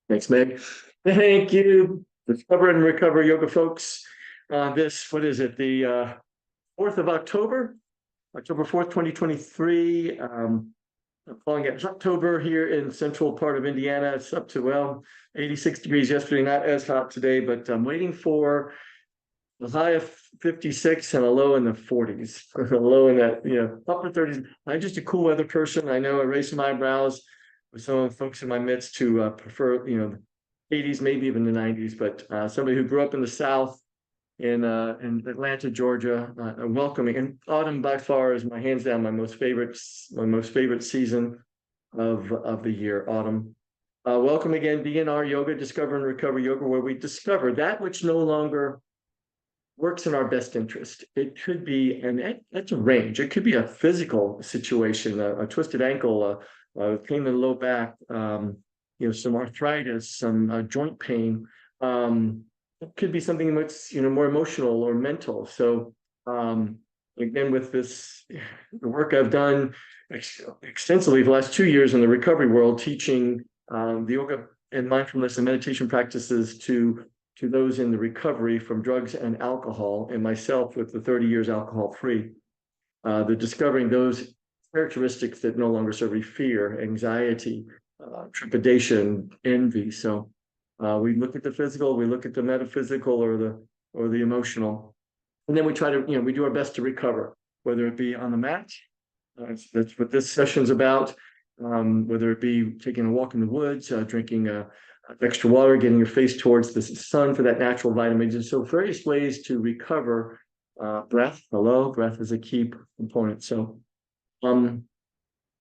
Thanks, Meg. Thank you, Discover and Recover Yoga folks. What is it, the 4th of October, October 4th, 2023. I'm calling it October here in central part of Indiana. It's up to, 86 degrees yesterday, not as hot today, but I'm waiting for a high of 56 and a low in the 40s, a low in that, upper 30s. I'm just a cool weather person. I know I raise some eyebrows with some of the folks in my midst who prefer, the 80s, maybe even the 90s, but somebody who grew up in the South in Atlanta, Georgia, welcoming. And autumn by far is hands down my most favorite season of the year, autumn. Welcome again, DNR Yoga, Discover and Recover Yoga, where we discover that which no longer works in our best interest. It could be, and that's a range. It could be a physical situation, a twisted ankle, a pain in the low back, some arthritis, some joint pain. It could be something that's more emotional or mental. So again, with the work I've done extensively the last 2 years in the recovery world, teaching the yoga and mindfulness and meditation practices to those in the recovery from drugs and alcohol, and myself with the 30 years alcohol-free, the discovering those characteristics that no longer serve me: fear, anxiety, trepidation, envy. So we look at the physical, we look at the metaphysical or the emotional, and then we try to, we do our best to recover, whether it be on the mat. That's what this session's about. Whether it be taking a walk in the woods, drinking extra water, getting your face towards the sun for that natural vitamins. And so various ways to recover. Breath is a key component. So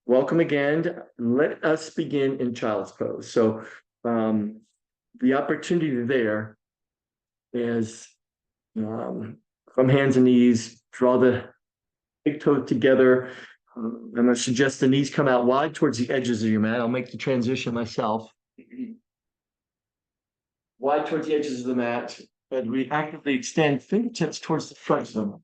welcome again. Let us begin in child's pose. So the opportunity there is from hands and knees, draw the big toes together. I'm going to suggest the knees come out wide towards the edges of your mat. I'll make the transition myself. Wide towards the edges of the mat, and we actively extend fingertips towards the front of them.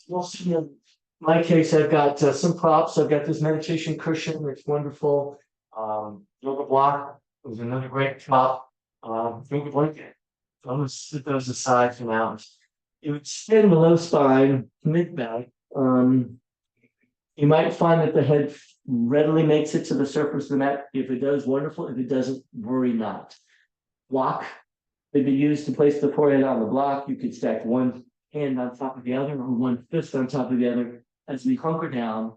You'll see in my case, I've got some props. I've got this meditation cushion. It's wonderful. Yoga block is another great prop. Yoga blanket. So I'm going to sit those aside for now. You extend the low spine, mid-back. You might find that the head readily makes it to the surface of the mat. If it does, wonderful. If it doesn't, worry not. Block could be used to place the forehead on the block. You could stack one hand on top of the other or one fist on top of the other as we hunker down.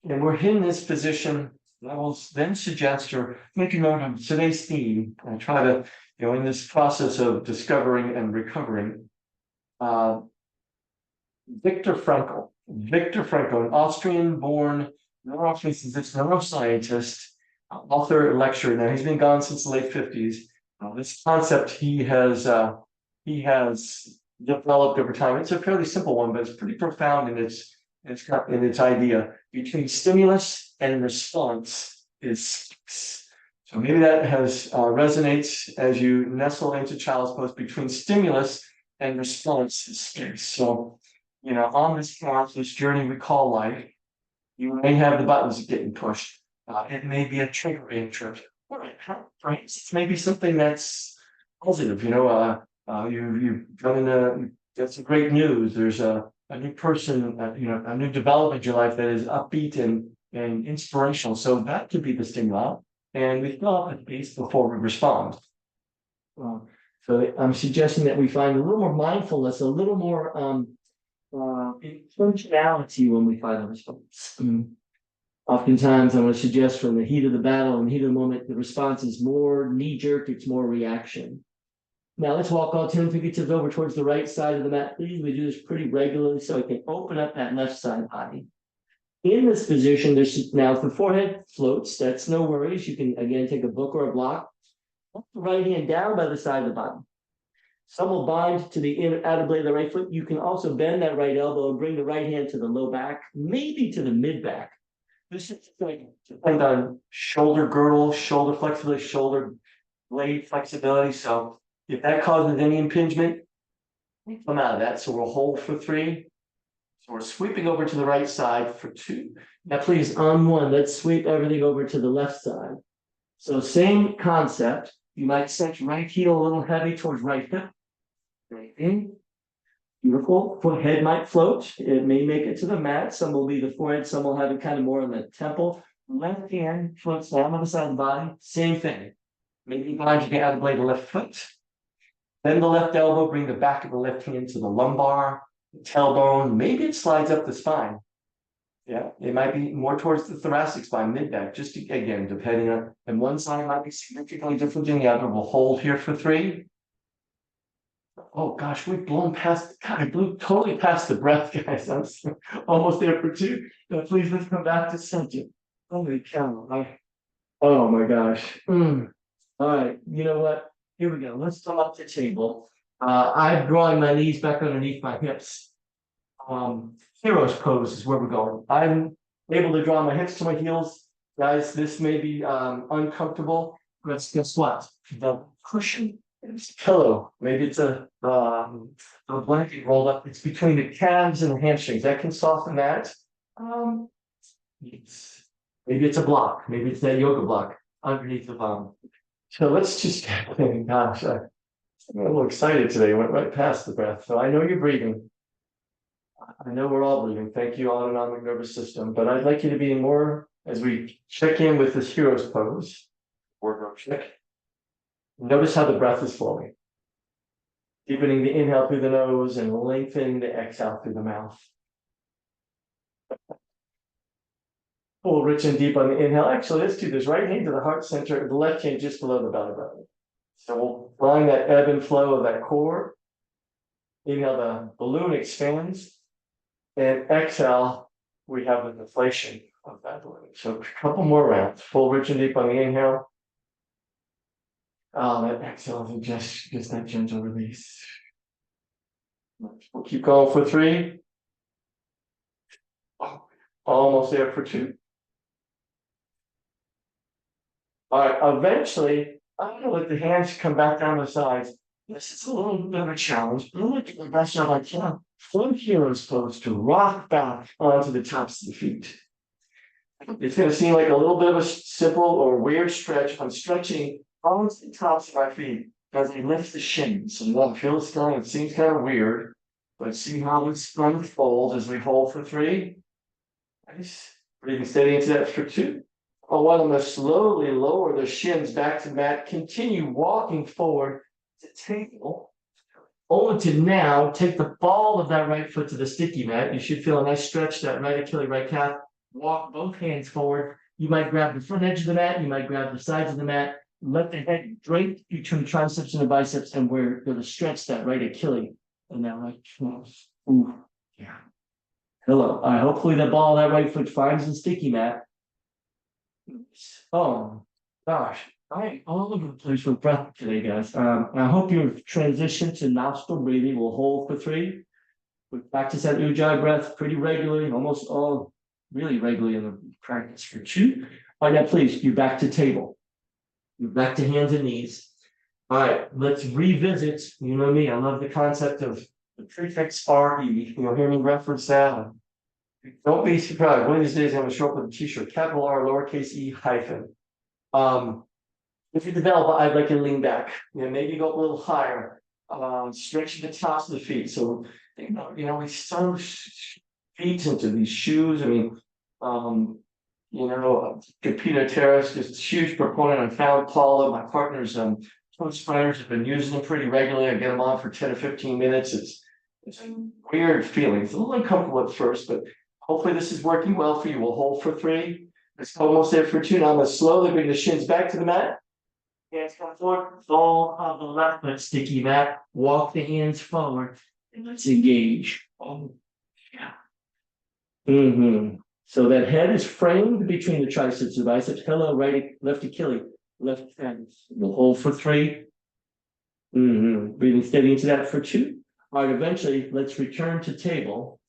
And we're in this position. I will then suggest or make a note of today's theme and try to, in this process of discovering and recovering. Viktor Frankl, an Austrian-born neuroscientist, author, and lecturer. Now he's been gone since the late 50s. This concept he has developed over time. It's a fairly simple one, but it's pretty profound in its idea. Between stimulus and response is space. So maybe that resonates as you nestle into child's pose. Between stimulus and response is space. So on this path, this journey we call life, you may have the buttons getting pushed. It may be a trigger being tripped. Perhaps it's maybe something that's positive. You've got some great news. There's a new person, a new development in your life that is upbeat and inspirational. So that could be the stimuli. And we fill up the space before we respond. So I'm suggesting that we find a little more mindfulness, a little more intentionality when we find a response. Oftentimes, I'm going to suggest from the heat of the battle and the heat of the moment, the response is more knee-jerk, it's more reaction. Now, let's walk all 10 fingertips over towards the right side of the mat, please. We do this pretty regularly so I can open up that left side body. In this position, now if the forehead floats, that's no worries. You can, again, take a book or a block. Put the right hand down by the side of the body. Some will bind to the outer blade of the right foot. You can also bend that right elbow and bring the right hand to the low back, maybe to the mid-back. This is going to depend on shoulder girdle, shoulder flexibility, shoulder blade flexibility. So if that causes any impingement, we come out of that. So we'll hold for 3. So we're sweeping over to the right side for 2. Now, please, on 1, let's sweep everything over to the left side. So same concept. You might set right heel a little heavy towards right hip. Right in. Beautiful. Head might float. It may make it to the mat. Some will be the forehead. Some will have it kind of more on the temple. Left hand floats down on the side of the body. Same thing. Maybe behind you can add the blade of the left foot. Then the left elbow, bring the back of the left hand to the lumbar, the tailbone. Maybe it slides up the spine. Yeah, it might be more towards the thoracic spine, mid-back, just to, again, depending on, and one side might be significantly different than the other. We'll hold here for 3. Oh gosh, we've blown past, God, I blew totally past the breath, guys. I'm almost there for 2. Now, please let's come back to center. Holy cow. Oh my gosh. All right, you know what? Here we go. Let's come up to table. I'm drawing my knees back underneath my hips. Hero's pose is where we're going. I'm able to draw my hips to my heels. Guys, this may be uncomfortable, but guess what? The cushion is a pillow. Maybe it's a blanket rolled up. It's between the calves and the hamstrings. That can soften that. Maybe it's a block. Maybe it's that yoga block underneath the bum. So let's just, gosh, I'm a little excited today. Went right past the breath. So I know you're breathing. I know we're all breathing. Thank you, autonomic nervous system. But I'd like you to be more as we check in with this hero's pose. Wardrobe check. Notice how the breath is flowing. Deepening the inhale through the nose and lengthening the exhale through the mouth. Pull rich and deep on the inhale. Actually, let's do this. Right hand to the heart center, the left hand just below the belly button. So we'll find that ebb and flow of that core. Inhale, the balloon expands. And exhale, we have the deflation of that balloon. So a couple more rounds. Full rich and deep on the inhale. That exhale is just that gentle release. We'll keep going for 3. Almost there for 2. All right, eventually, I'm gonna let the hands come back down the sides. This is a little bit of a challenge. I'm gonna do the best job I can. From hero's pose to rock back onto the tops of the feet. It's gonna seem like a little bit of a simple or weird stretch. I'm stretching onto the tops of my feet as I lift the shins. So you won't feel this kind of, it seems kind of weird, but see how it's unfolds as we hold for 3. Nice. Breathing steady into that for 2. I want them to slowly lower the shins back to mat. Continue walking forward to table. Only to now take the ball of that right foot to the sticky mat. You should feel a nice stretch, that right Achilles, right calf. Walk both hands forward. You might grab the front edge of the mat. You might grab the sides of the mat. Let the head drape between the triceps and the biceps, and we're going to stretch that right Achilles and that right calf. Ooh, yeah. Hello. Hopefully the ball of that right foot finds the sticky mat. Oh gosh, I'm all over the place with breath today, guys. I hope your transition to nostril breathing will hold for 3. We practice that ujjayi breath pretty regularly, almost all really regularly in the practice for 2. All right, now please, you're back to table. You're back to hands and knees. All right, let's revisit. You know me, I love the concept of the prefix R. You'll hear me reference that. Don't be surprised. One of these days I'm going to show up with a t-shirt, capital R, lowercase e, hyphen. If you develop, I'd like you to lean back. Maybe go up a little higher. Stretching the tops of the feet. So, we sew feet into these shoes. I mean, Capita Terrace, just a huge proponent. I found Paula, my partner's toe spiders have been using them pretty regularly. I get them on for 10 or 15 minutes. It's a weird feeling. It's a little uncomfortable at first, but hopefully this is working well for you. We'll hold for 3. It's almost there for 2. Now I'm going to slowly bring the shins back to the mat. Hands come forward. Fall on the left foot, sticky mat. Walk the hands forward. And let's engage. Oh, yeah. So that head is framed between the triceps and biceps. Hello, right, left Achilles, left hand. We'll hold for 3. Breathing steady into that for 2. All right, eventually, let's return to table.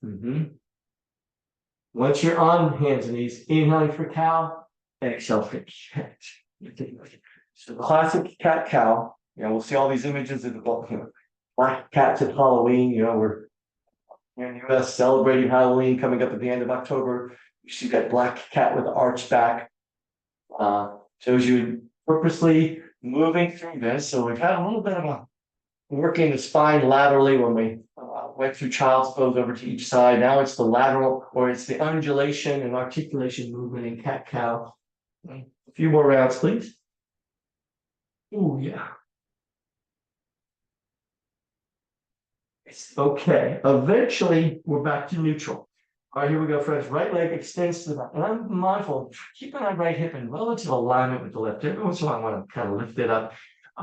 Once you're on hands and knees, inhaling for cow, exhale for cat. So classic cat-cow. We'll see all these images of the black cats at Halloween. We're here in the US celebrating Halloween coming up at the end of October. You see that black cat with the arched back. Shows you purposely moving through this. So we've had a little bit of a working the spine laterally when we went through child's pose over to each side. Now it's the lateral, or it's the undulation and articulation movement in cat-cow. A few more rounds, please. Oh, yeah. Okay, eventually we're back to neutral. All right, here we go, friends. Right leg extends to the back. And I'm mindful, keeping my right hip in relative alignment with the left hip. Every once in a while, I want to kind of lift it up.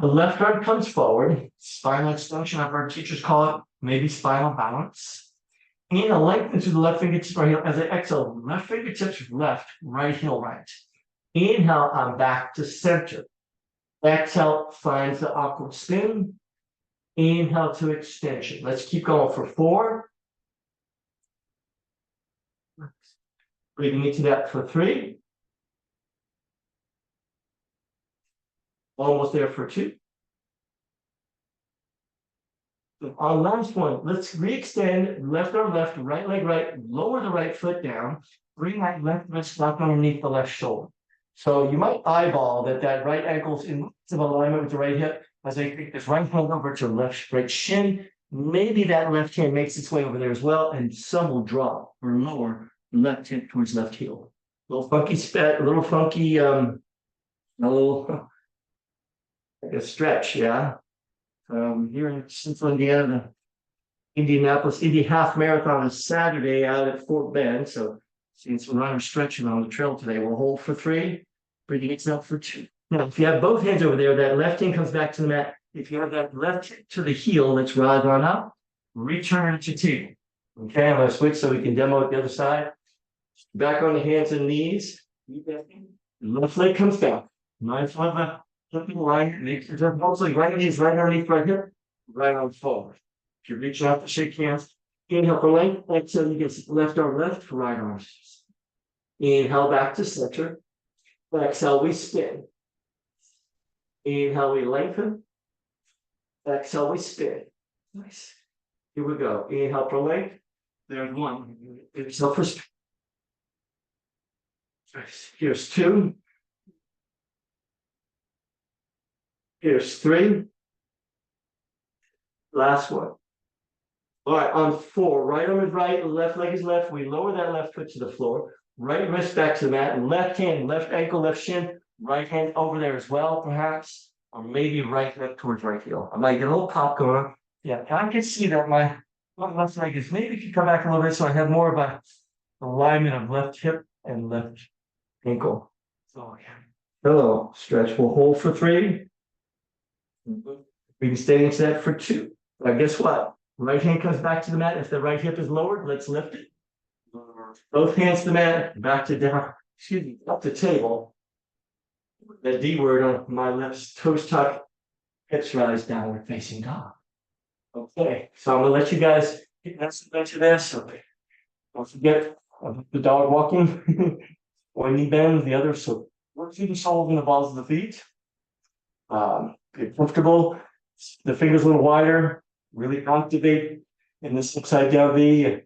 The left arm comes forward, spinal extension. I've heard teachers call it maybe spinal balance. Inhale, lengthen through the left fingertips, right heel. As I exhale, left fingertips left, right heel right. Inhale, I'm back to center. Exhale, finds the awkward spin. Inhale to extension. Let's keep going for 4. Breathing into that for 3. Almost there for 2. Our last one, let's re-extend left arm left, right leg right, lower the right foot down, bring that left wrist up underneath the left shoulder. So you might eyeball that right ankle's in alignment with the right hip as I take this right hand over to left right shin. Maybe that left hand makes its way over there as well, and some will drop or lower left hip towards left heel. A little funky a little funky, a little like a stretch, yeah. Here in Central Indiana, the Indianapolis Indy Half Marathon is Saturday out at Fort Bend. So seeing some runners stretching on the trail today. We'll hold for 3, breathing it out for 2. Now, if you have both hands over there, that left hand comes back to the mat. If you have that left to the heel, let's rise on up, return to table. Okay, I'm going to switch so we can demo it the other side. Back on the hands and knees. Left leg comes down. Mindful of the flipping line. Make sure mostly right knee is right underneath right hip, right arm forward. If you're reaching out to shake hands, inhale for length. Exhale, you get left arm left, right arm. Inhale back to center. Exhale, we spin. Inhale, we lengthen. Exhale, we spin. Nice. Here we go. Inhale for length. There's 1. Exhale for spin. Nice. Here's 2. Here's 3. Last one. All right, on 4. Right arm is right, left leg is left. We lower that left foot to the floor. Right wrist back to the mat. And left hand, left ankle, left shin. Right hand over there as well, perhaps. Or maybe right hip towards right heel. I might get a little pop going on. Yeah, I can see that my left leg is maybe could come back a little bit so I have more of a alignment of left hip and left ankle. So, yeah. Hello, stretch. We'll hold for 3. We can stay into that for 2. Now, guess what? Right hand comes back to the mat. If the right hip is lowered, let's lift it. Both hands to the mat, back to down, up to table. The D word on my left, toes tuck, hips rise, downward facing dog. Okay, so I'm gonna let you guys get into this. Okay. Don't forget the dog walking, one knee bend, the other. So work through the soles and the balls of the feet. Get comfortable. The fingers a little wider. Really activate in this upside down V.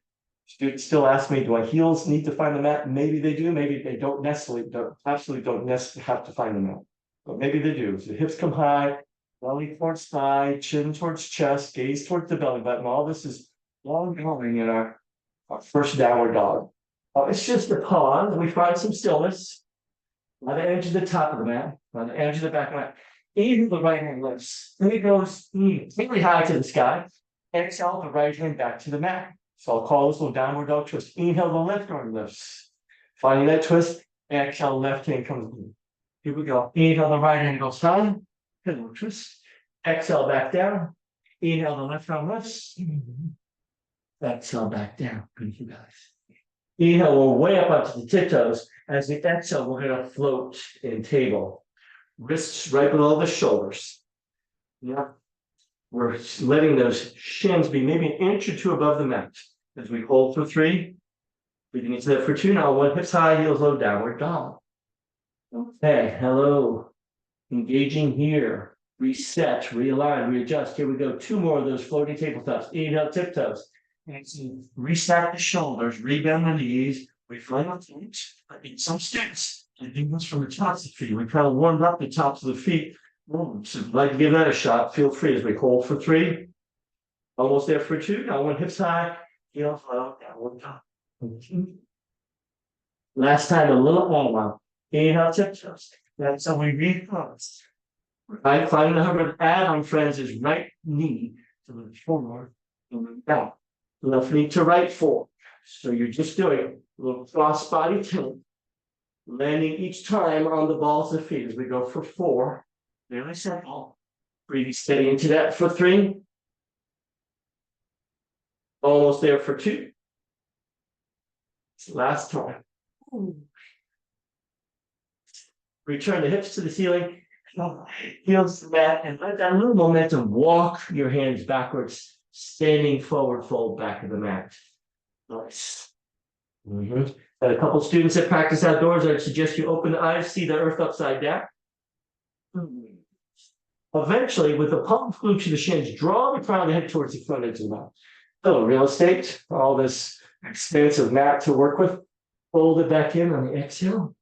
Students still ask me, do my heels need to find the mat? Maybe they do. Maybe they don't necessarily, absolutely don't necessarily have to find the mat. But maybe they do. So hips come high, belly towards thigh, chin towards chest, gaze towards the belly button. All this is ongoing in our first downward dog. It's just a pause. We find some stillness by the edge of the top of the mat, by the edge of the back of the mat. Even the right hand lifts. Then it goes really high to the sky. Exhale the right hand back to the mat. So I'll call this little downward dog twist. Inhale, the left arm lifts. Finding that twist. Exhale, left hand comes in. Here we go. Inhale, the right hand goes down. Pillow twist. Exhale, back down. Inhale, the left arm lifts. Exhale, back down. Good, you guys. Inhale, we're way up onto the tiptoes. As we exhale, we're going to float in table. Wrists right below the shoulders. Yeah. We're letting those shins be maybe an inch or 2 above the mat. As we hold for 3. We can into that for 2 now. 1 hips high, heels low, downward dog. Okay, hello. Engaging here. Reset, realign, readjust. Here we go. 2 more of those floating tabletops. Inhale, tiptoes. And reset the shoulders, rebend the knees. We find our feet. Some students And it goes from the tops of the feet. We kind of warmed up the tops of the feet. So if you'd like to give that a shot, feel free as we hold for 3. Almost there for 2. Now one hips high, heels low, down one top. Last time, a little more. Inhale, tiptoes. That's how we recross. Right, finding the hover add-on, friends, is right knee to the forward, and back. Left knee to right forward. So you're just doing a little cross body tilt, landing each time on the balls of the feet as we go for 4. Really simple. Breathing steady into that for 3. Almost there for 2. Last time. Return the hips to the ceiling. Heels to the mat, and let that little momentum walk your hands backwards, standing forward, fold back to the mat. Nice. Had a couple students that practice outdoors. I'd suggest you open the eyes, see the earth upside down. Eventually, with the palm glued to the shins, draw the crown of the head towards the front edge of the mat. So, real estate, all this expansive mat to work with. Fold it back in on the exhale.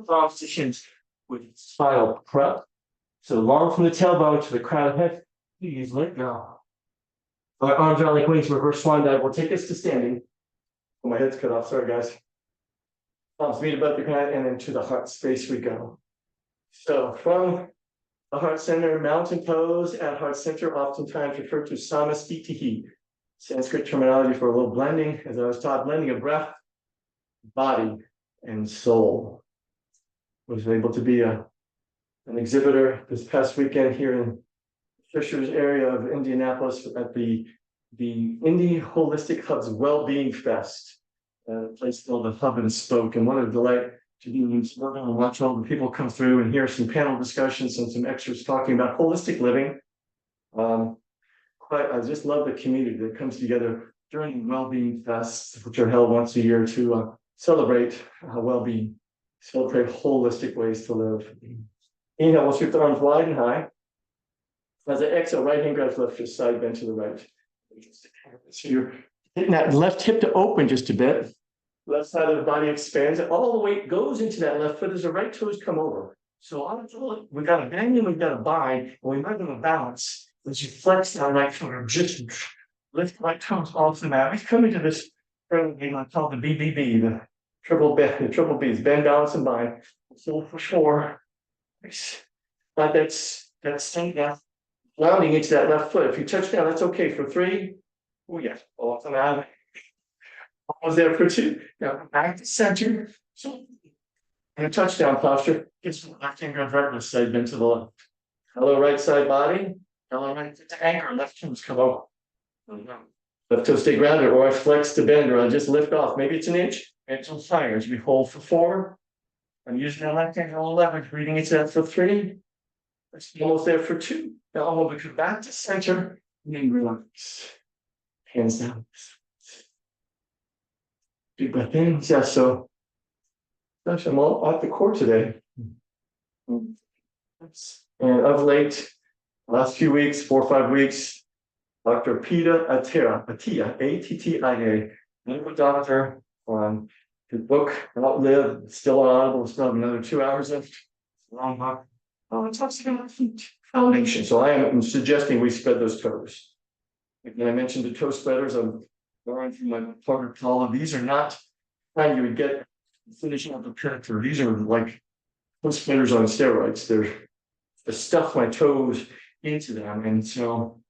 Palms to shins with spinal prep. So long from the tailbone to the crown of the head. Please let go. Our arms are like wings, reverse swan dive. We'll take us to standing. Oh, my head's cut off. Sorry, guys. Palms meet above the ground, and then to the heart space we go. So from the heart center, mountain pose at heart center, oftentimes referred to samastitihi, Sanskrit terminology for a little blending, as I was taught, blending of breath, body, and soul. Was able to be an exhibitor this past weekend here in Fisher's area of Indianapolis at the Indie Holistic Hub's Wellbeing Fest, a place called the Hub and Spoke. And what a delight to be in Spoke and watch all the people come through and hear some panel discussions and some experts talking about holistic living. I just love the community that comes together during Wellbeing Fests, which are held once a year to celebrate well-being, celebrate holistic ways to live. Inhale, we'll sweep the arms wide and high. As I exhale, right hand grabs left fist, side bend to the right. So you're getting that left hip to open just a bit. Left side of the body expands. All the weight goes into that left foot as the right toes come over. So we got a bend and we got a bind, and we might have a balance. As you flex that right foot, or just lift right toes off the mat. We come into this game called the BBB, the triple B's, bend, balance, and bind. So for 4. But that's staying down, rounding into that left foot. If you touch down, that's okay. For 3. Oh yeah, off the mat. Almost there for 2. Now back to center. So in a touchdown posture, get some left hand grabs right wrist, side bend to the left. Hello, right side body. Hello, right to anchor. Left toes come over. Left toe stay grounded, or I flex to bend, or I just lift off. Maybe it's an inch. It's on fire as we hold for 4. I'm using the left hand roll leverage, reading into that for 3. It's almost there for 2. Now I'm going to come back to center and then relax. Hands down. Deep breath in. Yeah, so gosh, I'm all off the core today. And of late, last few weeks, 4 or 5 weeks, Dr. Peter Attia, A-T-T-I-A, medical doctor, on his book, Outlive, still on Audible, still have another 2 hours left. Long book. Oh, it talks about foundation. So I am suggesting we spread those toes. Again, I mentioned the toe spreaders. I'm borrowing from my partner Paula. These are not how you would get finishing up the pedicure. These are like toe spreaders on steroids. They're to stuff my toes into them. And so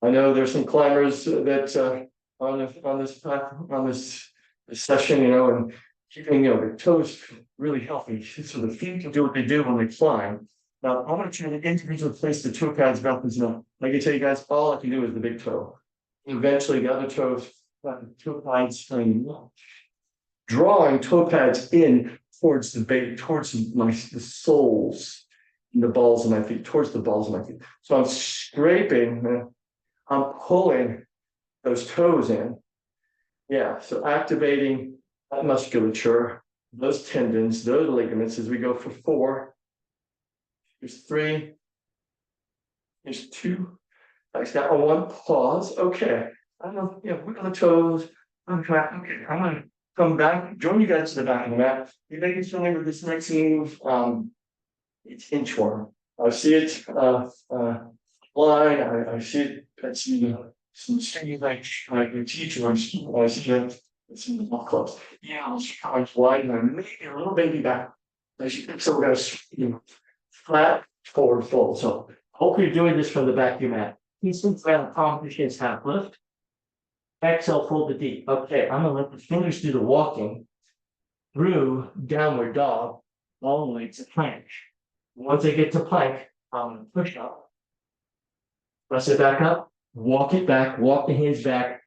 I know there's some climbers that on this session, and keeping their toes really healthy, so the feet can do what they do when they climb. Now I'm going to try to individually place the toe pads back. I can tell you guys, all I can do is the big toe. Eventually, the other toes, toe pads, drawing toe pads in towards the base, towards the soles, and the balls of my feet, towards the balls of my feet. So I'm scraping. I'm pulling those toes in. Yeah, so activating that musculature, those tendons, those ligaments as we go for 4. Here's 3. Here's 2. Like that on 1, pause. Okay. I don't know, wiggle the toes. Okay, I'm going to come back, join you guys to the back of the mat. You may be familiar with this next move. It's inchworm. I see it line. I see it. I see some things like the teachers. I see it. It's in the book clubs. Yeah, it's wide and maybe a little baby back. So we're gonna flat forward fold. So hope you're doing this from the back of your mat. Please think about palm to shins, half lift. Exhale, fold the deep. Okay, I'm gonna let the fingers do the walking through downward dog all the way to plank. Once I get to plank, I'm gonna push up, press it back up, walk it back, walk the hands back,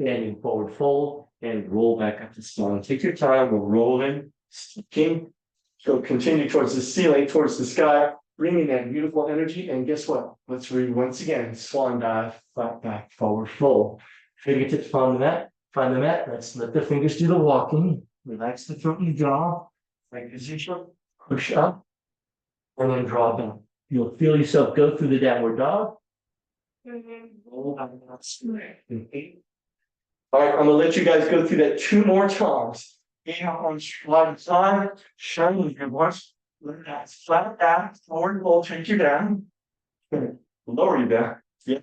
standing forward fold, and roll back up to swan. Take your time, we're rolling, sticking. So continue towards the ceiling, towards the sky, bringing that beautiful energy. And guess what? Let's read once again, swan dive, flat back, forward fold. Fingertips find the mat. Let's let the fingers do the walking. Relax the throat and jaw. Like position, push up, and then draw back. You'll feel yourself go through the downward dog. And then roll back up. All right, I'm gonna let you guys go through that 2 more times. Inhale on one side, shine your voice. Let that flat back, forward fold, take you down. Lower you back. Yeah.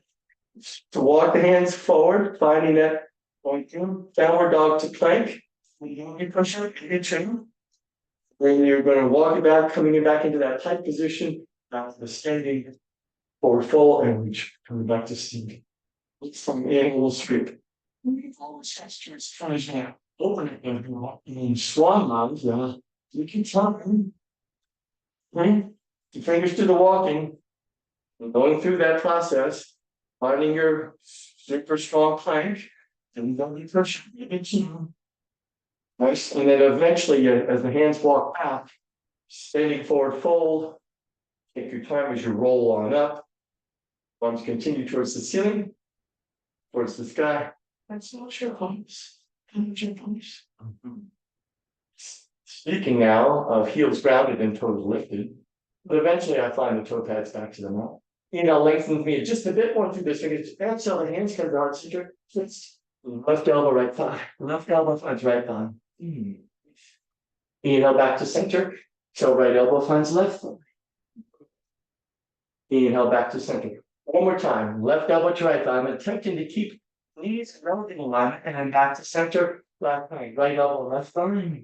To walk the hands forward, finding that point to downward dog to plank. You push it, itching. Then you're going to walk it back, coming back into that tight position, back to the standing forward fold, and reach, coming back to seated. From angle sweep. Gestures, finish now. Open it and walk in swan lunge. You can tell them. Right? The fingers do the walking. And going through that process, finding your super strong plank, then you don't need to push it. Nice. And then eventually, as the hands walk back, standing forward fold, take your time as you roll on up. Arms continue towards the ceiling, towards the sky. And slow your palms. Speaking now of heels grounded and toes lifted, but eventually I find the toe pads back to the mat. Lengthen me just a bit more through the fingers. Exhale, the hands come to heart center. Left elbow, right thigh. Left elbow finds right thigh. Inhale back to center. So right elbow finds left thigh. Inhale back to center. One more time. Left elbow to right thigh. I'm attempting to keep knees relative alignment and then back to center. Left thigh. Right elbow, left thigh.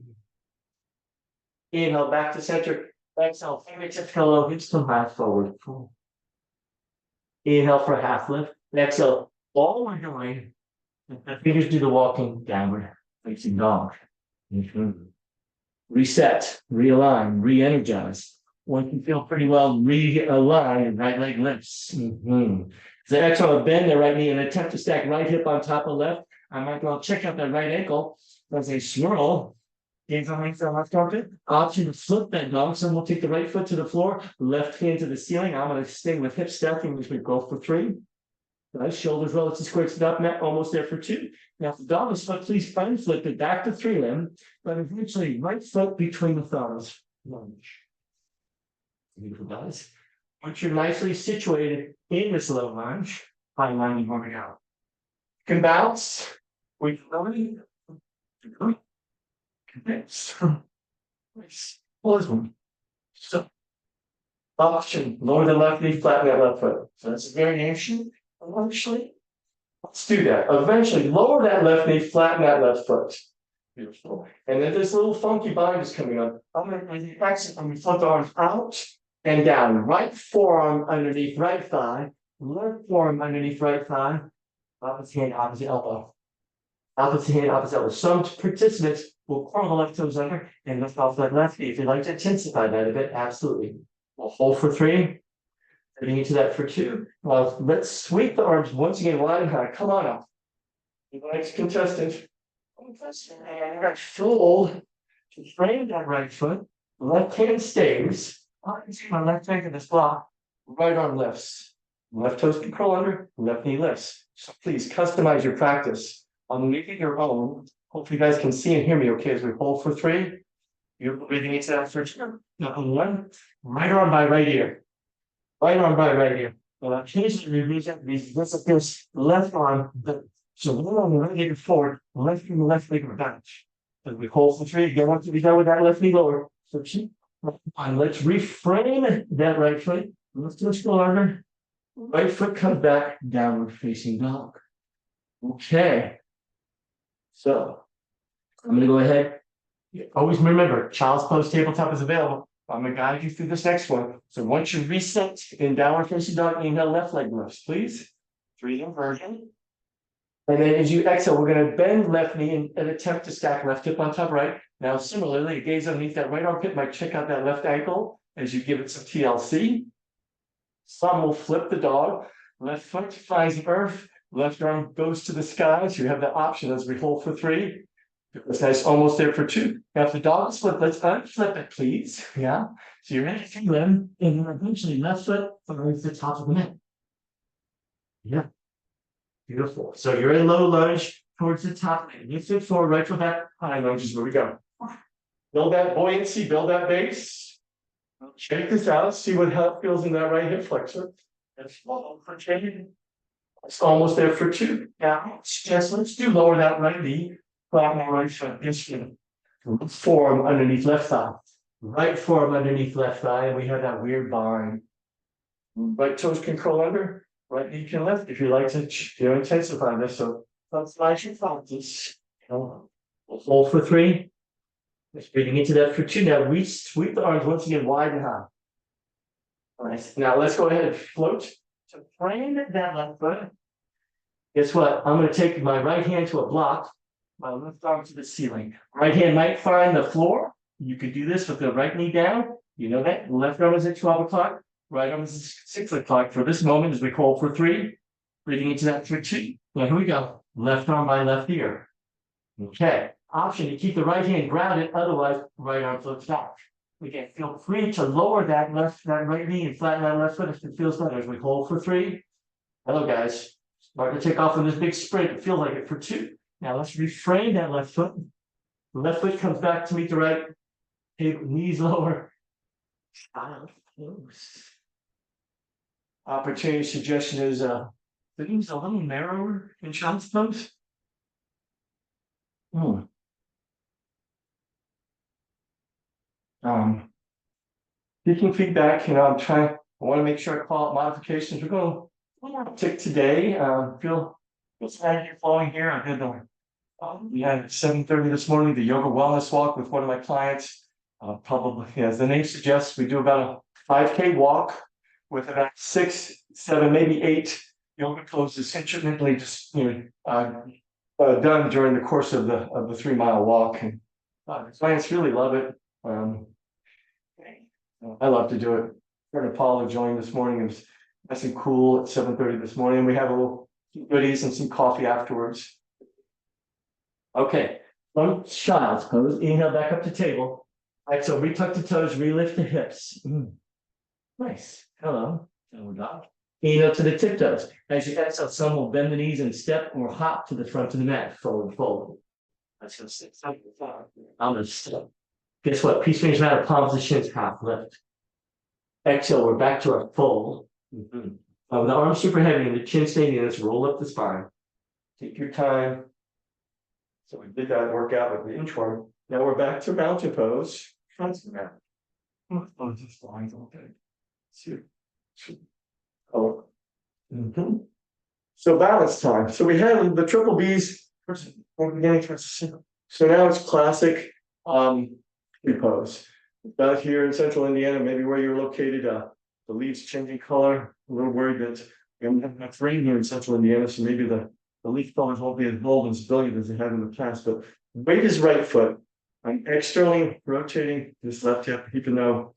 Inhale back to center. Exhale, fingertips pillow, hips to half forward. Inhale for half lift. Exhale, all we're doing, the fingers do the walking downward, facing dog. Reset, realign, re-energize. Once you feel pretty well realign, right leg lifts. So exhale, bend the right knee and attempt to stack right hip on top of left. I might go check out that right ankle as a swirl. Inhale, length the left armpit. Option to flip that dog. So we'll take the right foot to the floor, left hand to the ceiling. I'm going to stay with hip stacking as we go for 3. Nice, shoulders relative square to the up mat, almost there for 2. Now, if the dog is foot, please find flip it back to 3 limb, but eventually right foot between the thumbs. Lunge. Beautiful, guys. Once you're nicely situated in this low lunge, high line warming out. You can bounce. We can nice. Pause one. So, option, lower the left knee, flatten that left foot. So that's a variation. Eventually, let's do that. Eventually, lower that left knee, flatten that left foot. Beautiful. And then this little funky bind is coming up. I'm going to exit on the front arms out and down. Right forearm underneath right thigh. Left forearm underneath right thigh. Opposite hand, opposite elbow. Opposite hand, opposite elbow. Some participants will curl the left toes under and lift off that left knee. If you'd like to intensify that a bit, absolutely. We'll hold for 3. Getting into that for 2. Well, let's sweep the arms once again wide and high. Come on up. The next contestant. And fold to frame that right foot. Left hand stays. I can see my left leg in this block. Right arm lifts. Left toes can curl under. Left knee lifts. So please customize your practice. I'm making your own. Hopefully you guys can see and hear me okay as we hold for 3. You're breathing into that for 2. Now, 1. Right arm by right ear. Right arm by right ear. Occasionally we visit this left arm. So one arm right leg forward, left arm, left leg back. As we hold for three, again, once we done with that left knee lower. So keep on. Let's reframe that right foot. Let's go longer. Right foot comes back, downward facing dog. Okay. So I'm going to go ahead. Always remember, child's pose tabletop is available. I'm going to guide you through this next one. So once you reset in downward facing dog, inhale, left leg lifts, please. 3 inversion. And then as you exhale, we're going to bend left knee and attempt to stack left hip on top right. Now, similarly, gaze underneath that right armpit might check out that left ankle as you give it some TLC. Some will flip the dog. Left foot finds the earth. Left arm goes to the sky. So you have the option as we hold for 3. It's nice, almost there for 2. Now, if the dog is flipped, let's unflip it, please. Yeah. So you're ready to limb, and then eventually left foot finds the top of the mat. Yeah. Beautiful. So you're in low lunge towards the top. Lift it forward, right foot back. High lunge is where we go. Build that buoyancy, build that base. Check this out. See what feels in that right hip flexor. That's for 10. It's almost there for 2. Now, let's do lower that right knee. Flatten that right foot. Instant. Forearm underneath left thigh. Right forearm underneath left thigh. And we have that weird bind. Right toes can curl under. Right knee can lift if you like to intensify this. So let's flash your practice. We'll hold for 3. Just breathing into that for 2. Now we sweep the arms once again wide and high. All right. Now let's go ahead and float to frame that left foot. Guess what? I'm going to take my right hand to a block, my left arm to the ceiling. Right hand might find the floor. You could do this with the right knee down. You know that. Left arm is at 12 o'clock. Right arm is at 6 o'clock. For this moment, as we hold for 3, breathing into that for 2. Now here we go. Left arm by left ear. Okay. Option to keep the right hand grounded, otherwise, right arm floats back. Again, feel free to lower that right knee and flatten that left foot if it feels better. As we hold for 3. Hello, guys. Starting to take off on this big sprint. It feels like it for 2. Now let's reframe that left foot. The left foot comes back to meet the right. Knees lower. Close. Opportunity suggestion is the knees a little narrower in child's pose. Taking feedback, I want to make sure I call out modifications. We're going to one more tick today. Feel some energy flowing here. I did we had at 7:30 this morning the yoga wellness walk with one of my clients. Probably, as the name suggests, we do about a 5K walk with about 6, 7, maybe 8 yoga poses intermittently, just done during the course of the 3-mile walk. And clients really love it. I love to do it. Friend Paula joined this morning. It was nice and cool at 7:30 this morning. We have a little goodies and some coffee afterwards. Okay, from child's pose, inhale back up to table. Exhale, retuck the toes, relift the hips. Nice. Hello. Dog. Inhale to the tiptoes. As you exhale, some will bend the knees and step or hop to the front of the mat. Forward, forward. That's going to sit. I'm going to step. Guess what? Peace range mat, palms to shins, half lift. Exhale, we're back to our fold. With the arms super heavy and the chin staying in, let's roll up the spine. Take your time. So we did that workout with the inchworm. Now we're back to mountain pose. Front of the mat. Oh, just lines all day. Oh. So balance time. So we had the triple Bs. So now it's classic pose. Out here in central Indiana, maybe where you're located, the leaves changing color. A little worried that we don't have much rain here in central Indiana, so maybe the leaf colors won't be as bold and as brilliant as they have in the past. But weight is right foot. I'm externally rotating this left hip, even though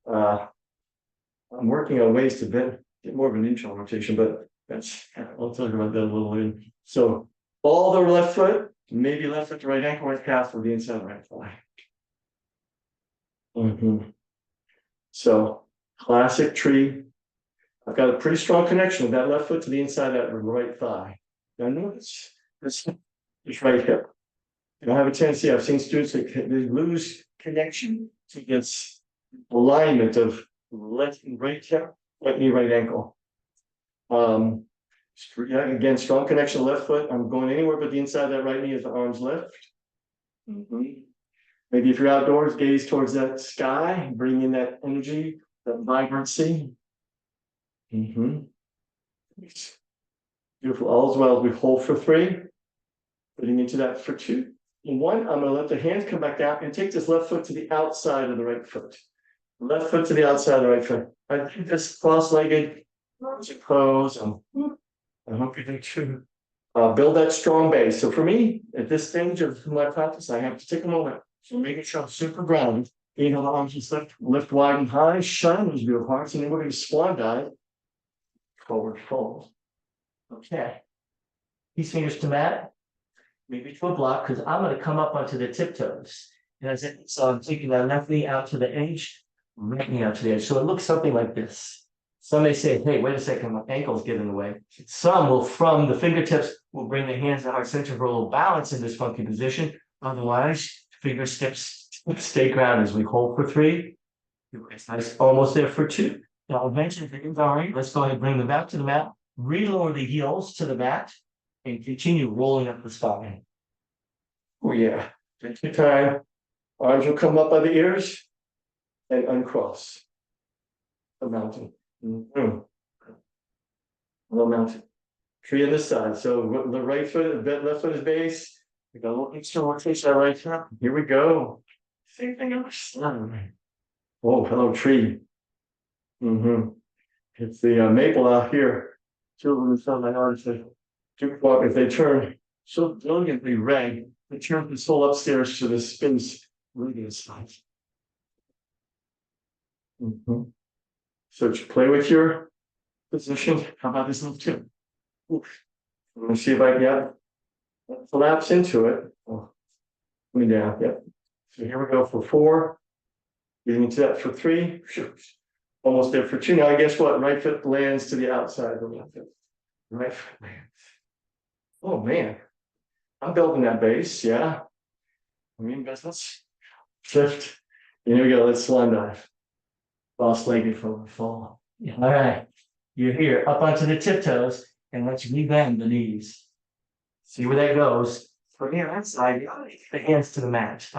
I'm working on ways to get more of an internal rotation, but I'll talk about that a little later. So all the left foot, maybe left foot to right ankle, right calf for the inside right thigh. So classic tree. I've got a pretty strong connection with that left foot to the inside of that right thigh. Now notice this right hip. I have a tendency, I've seen students that they lose connection to this alignment of left and right hip, right knee, right ankle. Again, strong connection left foot. I'm going anywhere but the inside of that right knee as the arms lift. Mhm. Maybe if you're outdoors, gaze towards that sky, bring in that energy, that vibrancy. Mhm. Beautiful. All as well as we hold for 3, putting into that for 2. And 1, I'm going to let the hands come back down and take this left foot to the outside of the right foot. Left foot to the outside of the right foot. I do this cross-legged pose. I hope you do too. Build that strong base. So for me, at this stage of my practice, I have to take a moment. So making sure I'm super grounded. Inhale, the arms just lift wide and high, shine those beautiful hearts, and then we're going to swan dive, forward fold. Okay. These fingers to mat, maybe to a block, because I'm going to come up onto the tiptoes. So I'm taking that left knee out to the edge, right knee out to the edge. So it looks something like this. Some may say, hey, wait a second, my ankles get in the way. Some will, from the fingertips, will bring the hands to heart center for a little balance in this funky position. Otherwise, fingertips stay grounded as we hold for 3. It's nice, almost there for 2. Now, eventually, if it's all right, let's go ahead and bring them back to the mat, relower the heels to the mat, and continue rolling up the spine. Oh, yeah. Take your time. Arms will come up by the ears and uncross the mountain. Mm-hmm. Little mountain. Tree on this side. So the right foot, the left foot is base. We got a little extra rotation right here. Here we go. Same thing on the side. Oh, hello, tree. Mm-hmm. It's the maple out here. Children in some minority say, if they turn so brilliantly red, they turn this whole upstairs to the space radius side. Mm-hmm. So to play with your position, how about this little tip? I'm gonna see if I can collapse into it. Oh, me down. Yep. So here we go for 4. Getting into that for 3. Almost there for 2. Now, guess what? Right foot lands to the outside of the left foot. Right foot lands. Oh man, I'm building that base. Yeah. I mean, business. Shift. Here we go. Let's swan dive. Cross-legged for the fall. Yeah. All right. You're here up onto the tiptoes, and let's rebend the knees. See where that goes. From here, that side, the hands to the mat.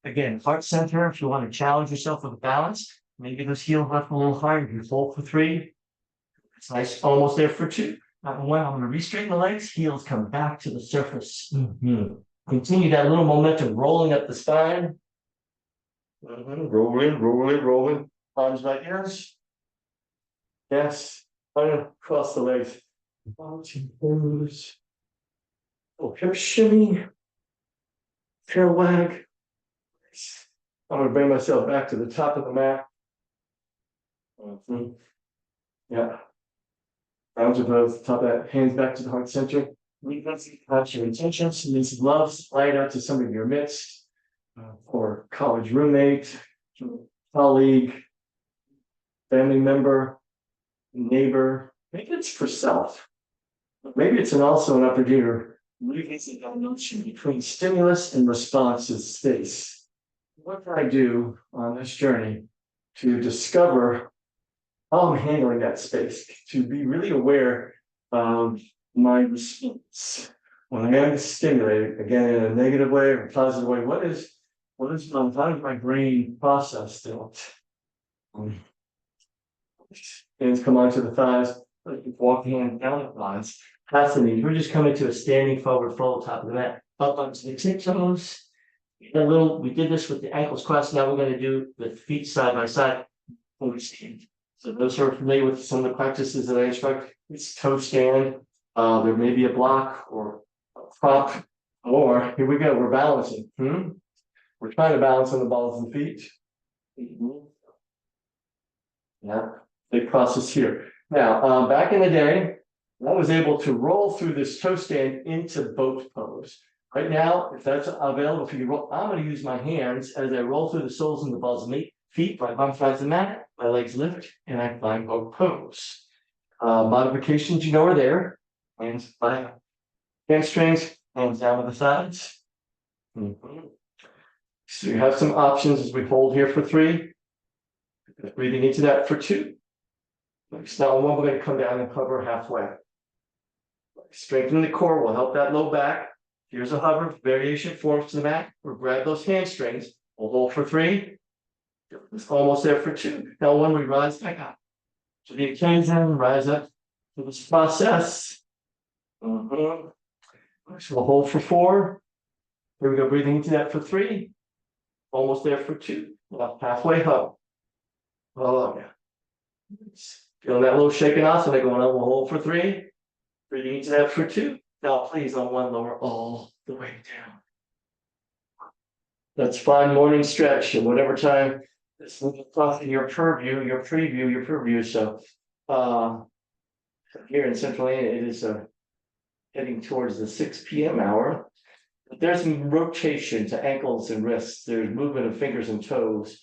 Again, heart center, if you want to challenge yourself with a balance, maybe those heels left a little higher. You hold for 3. It's nice, almost there for 2. One, I'm going to re-straighten the legs, heels come back to the surface. Continue that little momentum, rolling up the spine. Rolling. Arms like this. Yes. I'm going to cross the legs. Oh, hip shimmy. Tail wag. I'm going to bring myself back to the top of the mat. Yeah. Arms above the top of that, hands back to the heart center. Perhaps your intention, send some love, slide out to somebody in your midst, or college roommate, colleague, family member, neighbor. Maybe it's for self. Maybe it's also an opportunity to revisit that notion between stimulus and response in space. What can I do on this journey to discover how I'm handling that space, to be really aware of my response when I am stimulated, again in a negative way or a positive way? How does my brain process that? Hands come onto the thighs, walk the hand down the thighs, past the knees. We're just coming to a standing forward fold, top of the mat, up onto the tiptoes. We did this with the ankles crossed. Now we're going to do the feet side by side. So those who are familiar with some of the practices that I instruct, it's toe stand. There may be a block or a prop, or here we go. We're balancing. We're trying to balance on the balls of the feet. Yeah, big process here. Now, back in the day, I was able to roll through this toe stand into boat pose. Right now, if that's available for you, I'm going to use my hands as I roll through the soles and the balls of my feet. My bum flies the mat, my legs lift, and I climb boat pose. Modifications, are there. Hands by hamstrings, hands down to the sides. So you have some options as we hold here for 3. Breathing into that for 2. Now, one, we're going to come down and cover halfway. Strengthen the core will help that low back. Here's a hover variation forms to the mat, or grab those hamstrings. We'll hold for 3. It's almost there for 2. Now when we rise back up to the occasion, rise up to this process. So we'll hold for 4. Here we go, breathing into that for 3. Almost there for 2. Now halfway up. Oh yeah. Feeling that little shaking off, so they're going up, we'll hold for 3. Breathing into that for 2. Now please on one lower all the way down. That's fine morning stretch at whatever time this is in your purview, your preview. So here in Central Indiana, it is heading towards the 6 p.m. hour. But there's some rotation to ankles and wrists. There's movement of fingers and toes.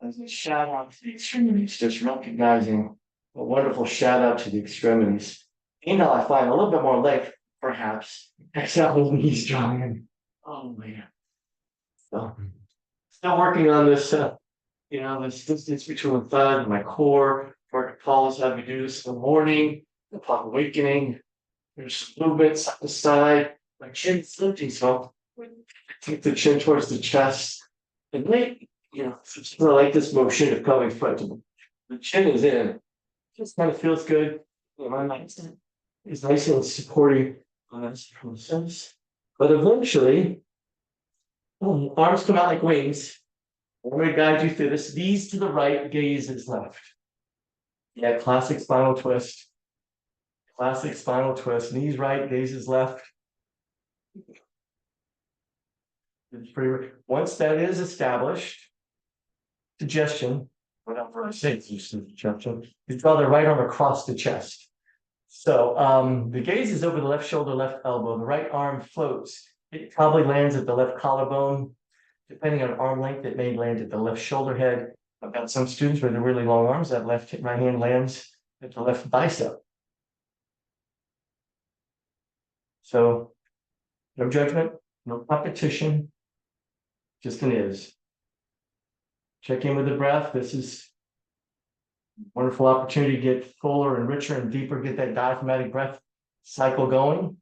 There's a shout out to the extremities, just recognizing a wonderful shout out to the extremities. I find a little bit more length, perhaps. Exhale, knees drawing. Oh man. So, still working on this, this distance between the thigh and my core. Dr. Paul has had me do this in the morning, upon awakening. There's some movements up the side. My chin's lifting, so take the chin towards the chest. And maybe, it's kind of like this motion of coming front. The chin is in. Just kind of feels good. My mind is nice and supporting on this process. But eventually, arms come out like wings. I'm going to guide you through this. Knees to the right, gaze is left. Yeah, classic spinal twist. Classic spinal twist. Knees right, gaze is left. Once that is established, suggestion, whatever I say, you draw the right arm across the chest. So the gaze is over the left shoulder, left elbow. The right arm floats. It probably lands at the left collarbone. Depending on arm length, it may land at the left shoulder head. I've got some students with really long arms. That right hand lands at the left bicep. So no judgment, no competition, just an is. Check in with the breath. This is a wonderful opportunity to get fuller and richer and deeper, get that diaphragmatic breath cycle going.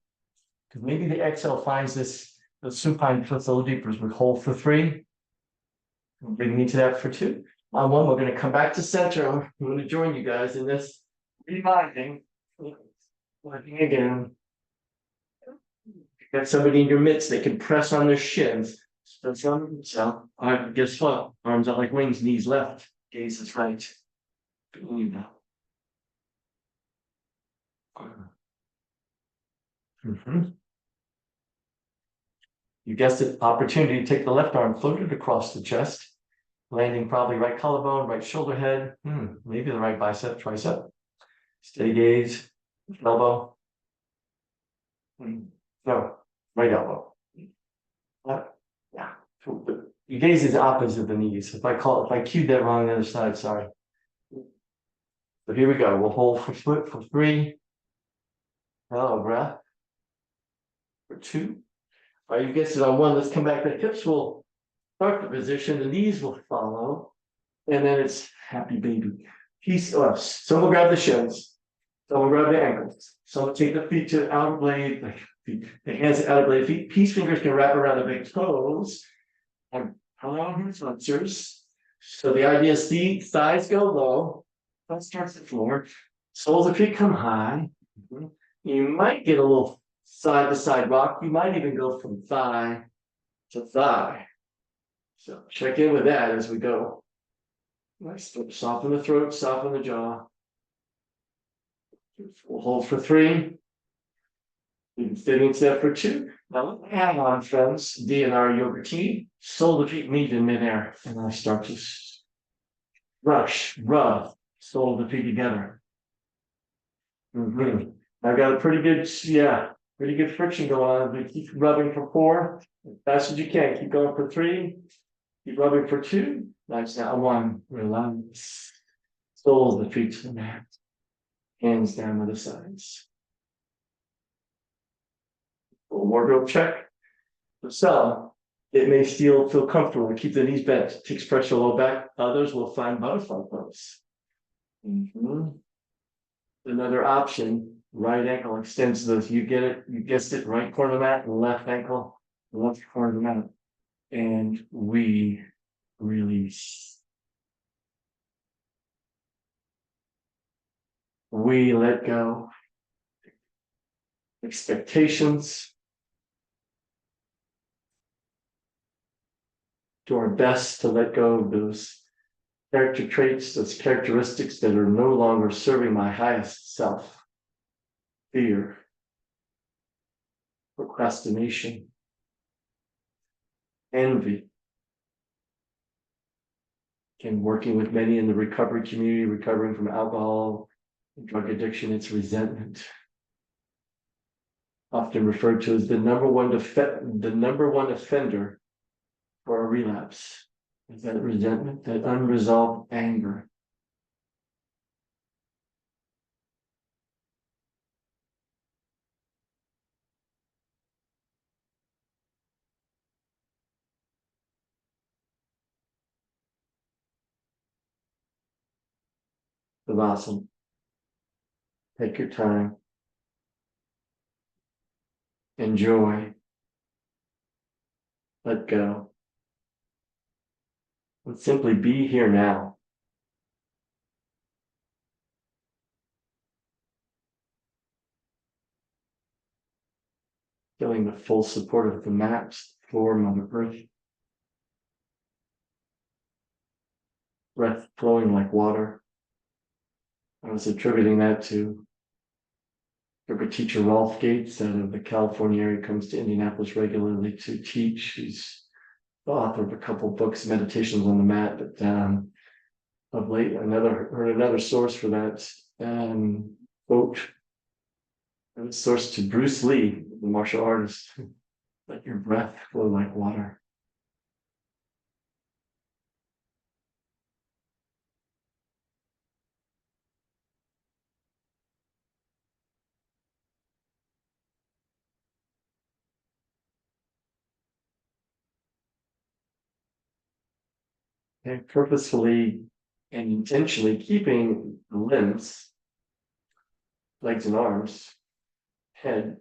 Because maybe the exhale finds the supine twist a little deeper as we hold for 3. Breathing into that for 2. On 1, we're going to come back to center. I'm going to join you guys in this reminding. Working again. Got somebody in your midst, they can press on their shins. So, guess what? Arms out like wings, knees left, gaze is right. You guessed it, opportunity to take the left arm floated across the chest, landing probably right collarbone, right shoulder head, maybe the right bicep, tricep. Steady gaze, elbow. No, right elbow. Yeah. Your gaze is opposite of the knees. If I cued that wrong on the other side, sorry. So here we go. We'll hold for 3. Hello, breath. For 2. All right, you guessed it on 1. Let's come back. The hips will start the position. The knees will follow. And then it's happy baby. Some will grab the shins. Some will grab the ankles. Some will take the feet to the outer blade. The hands to outer blade feet. Peace fingers can wrap around the big toes. And hello, flexors. So the idea is the thighs go low. Let's start the floor. Soles of feet come high. You might get a little side to side rock. You might even go from thigh to thigh. So check in with that as we go. Nice. Soften the throat, soften the jaw. We'll hold for 3. Fitting step for 2. Now hang on, friends. DNR yoga tea. Sole of feet meet in midair. And I start to rub sole of the feet together. I've got a pretty good friction going on. But keep rubbing for 4. As fast as you can. Keep going for 3. Keep rubbing for 2. Nice. Now 1. Relax. Soles of the feet to the mat. Hands down to the sides. Wardrobe check. So it may feel comfortable to keep the knees bent. Takes pressure low back. Others will find butterfly pose. Another option Right ankle extends those, you get it, you guessed it, right corner of the mat, left ankle, left corner of the mat. And we release. We let go. Expectations. Do our best to let go of those character traits, those characteristics that are no longer serving my highest self. Fear, procrastination, envy. Again, working with many in the recovery community, recovering from alcohol, drug addiction, it's resentment. Often referred to as the number one offender for a relapse. Is that resentment, that unresolved anger. Savasana. Take your time. Enjoy. Let go. And simply be here now. Feeling the full support of the mat, the floor, Mother Earth. Breath flowing like water. I was attributing that to yoga teacher Rolf Gates out of the California area, comes to Indianapolis regularly to teach. He's the author of a couple of books, Meditations on the Mat, but of late, heard another source for that quote. It was sourced to Bruce Lee, the martial artist. Let your breath flow like water. And purposefully and intentionally keeping the limbs, legs and arms, head,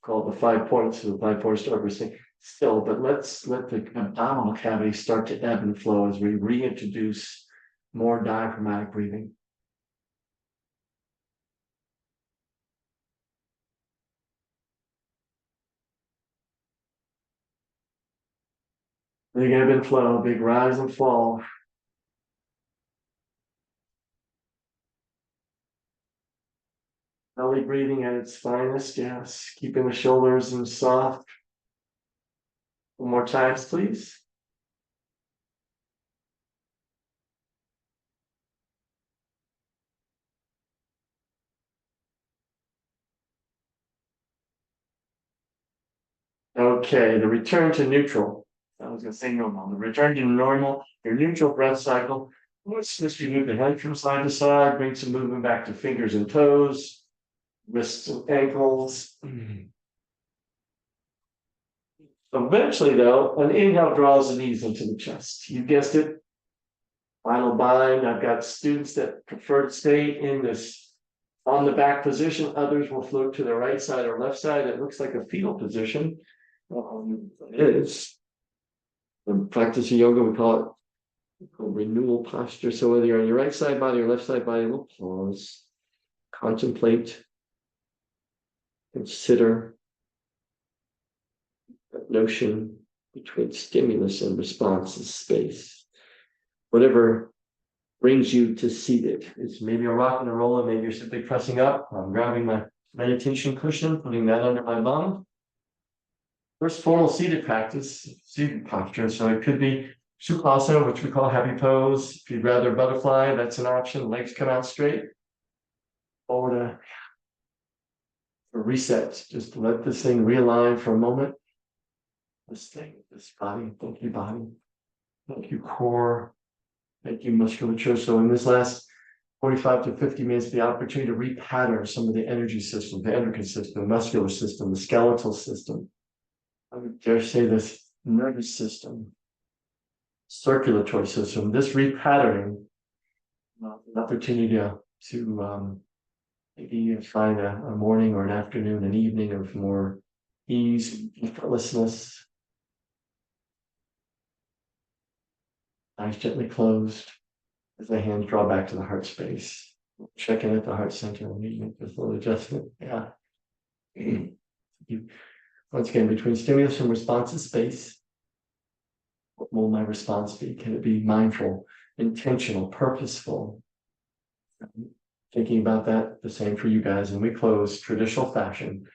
called the 5 points of the 5 points to everything still, but let's let the abdominal cavity start to ebb and flow as we reintroduce more diaphragmatic breathing. Big ebb and flow, big rise and fall. Belly breathing at its finest, yes. Keeping the shoulders in soft. One more times, please. Okay, the return to neutral. I was going to say normal. The return to normal, your neutral breath cycle. Let's just move the head from side to side, bring some movement back to fingers and toes, wrists and ankles. Eventually, though, an inhale draws the knees into the chest. You guessed it. Final bind. I've got students that prefer to stay in this on the back position. Others will float to the right side or left side. It looks like a fetal position. It is. In practice of yoga, we call it renewal posture. So whether you're on your right side body or left side body, we'll pause, contemplate, consider that notion between stimulus and response is space. Whatever brings you to seated. It's maybe a rock and a roller, maybe you're simply pressing up. I'm grabbing my meditation cushion, putting that under my bum. First formal seated practice, seated posture. So it could be Sukhasana, which we call happy pose. If you'd rather butterfly, that's an option. Legs come out straight. Forward a reset. Just let this thing realign for a moment. This thing, this body. Thank you, body. Thank you, core. Thank you, musculature. So in this last 45 to 50 minutes, the opportunity to repattern some of the energy system, the endocrine system, the muscular system, the skeletal system. I would dare say this nervous system, circulatory system, this repatterning, an opportunity to Maybe you find a morning or an afternoon, an evening of more ease, effortlessness, eyes gently closed as the hands draw back to the heart space. Check in at the heart center and make this little adjustment. Yeah. You, once again, between stimulus and response is space. What will my response be? Can it be mindful, intentional, purposeful? Thinking about that, the same for you guys. And we close traditional fashion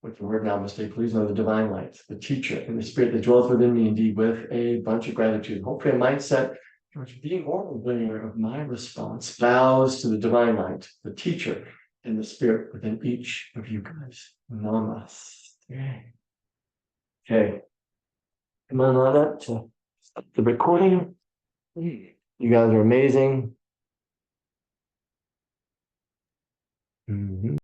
with the word namaste. Please know the divine light, the teacher, and the spirit that dwells within me, indeed, with a bunch of gratitude. Hopefully, a mindset towards being more aware of my response, bows to the divine light, the teacher, and the spirit within each of you guys. Namaste. Okay. Come on up to stop the recording. You guys are amazing.